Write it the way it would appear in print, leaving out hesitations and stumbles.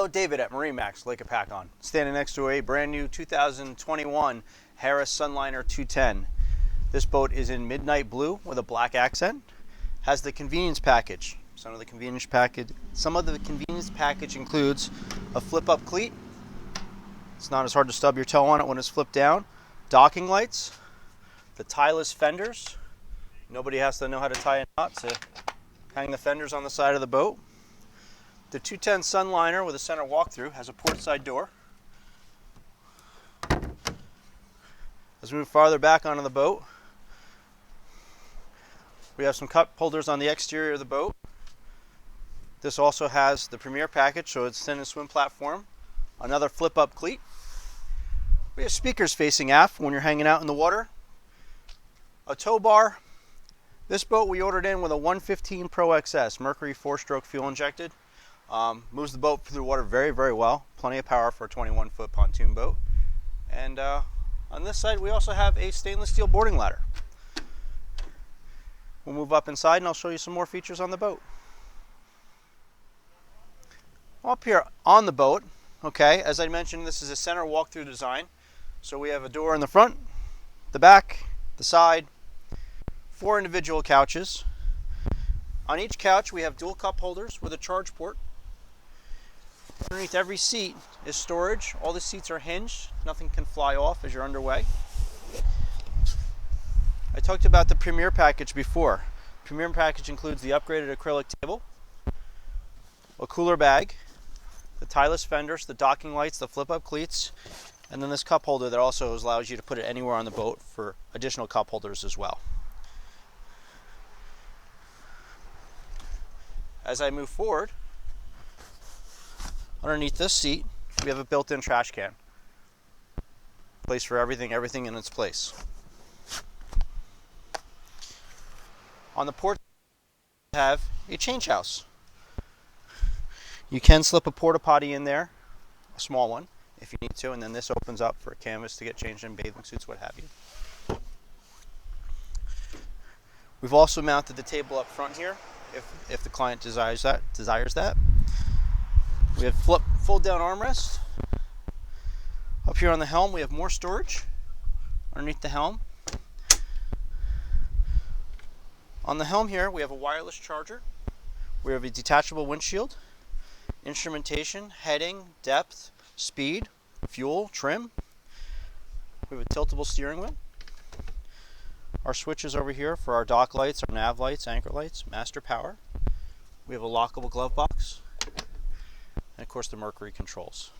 Hello, David at MarineMax Lake Hopatcong, standing next to a brand new 2021 Harris Sunliner 210. This boat is in midnight blue with a black accent. Has the convenience package. Some of the convenience package includes a flip-up cleat. It's not as hard to stub your toe on it when it's flipped down. Docking lights, the tieless fenders. Nobody has to know how to tie a knot to hang the fenders on the side of the boat. The 210 Sunliner with a center walkthrough has a port side door. As we move farther back onto the boat, we have some cup holders on the exterior of the boat. This also has the Premier package, so it's thin and swim platform. Another flip-up cleat. We have speakers facing aft when you're hanging out in the water. A tow bar. This boat we ordered in with a 115 Pro XS, Mercury 4-stroke fuel injected. Moves the boat through the water very, very well. Plenty of power for a 21-foot pontoon boat. And on this side, we also have a stainless steel boarding ladder. We'll move up inside and I'll show you some more features on the boat. Up here on the boat, okay, as I mentioned, this is a center walk-through design. So we have a door in the front, the back, the side, 4 individual couches. On each couch, we have dual cup holders with a charge port. Underneath every seat is storage. All the seats are hinged. Nothing can fly off as you're underway. I talked about the Premier package before. Premier package includes the upgraded acrylic table, a cooler bag, the tieless fenders, the docking lights, the flip-up cleats, and then this cup holder that also allows you to put it anywhere on the boat for additional cup holders as well. As I move forward, underneath this seat, we have a built-in trash can. Place for everything in its place. On the port, we have a change house. You can slip a porta potty in there, a small one, if you need to, and then this opens up for a canvas to get changed in, bathing suits, what have you. We've also mounted the table up front here, if the client desires that. We have fold down armrest. Up here on the helm, we have more storage underneath the helm. On the helm here, we have a wireless charger. We have a detachable windshield, instrumentation, heading, depth, speed, fuel, trim. We have a tiltable steering wheel. Our switches over here for our dock lights, our nav lights, anchor lights, master power. We have a lockable glove box, and of course the Mercury controls.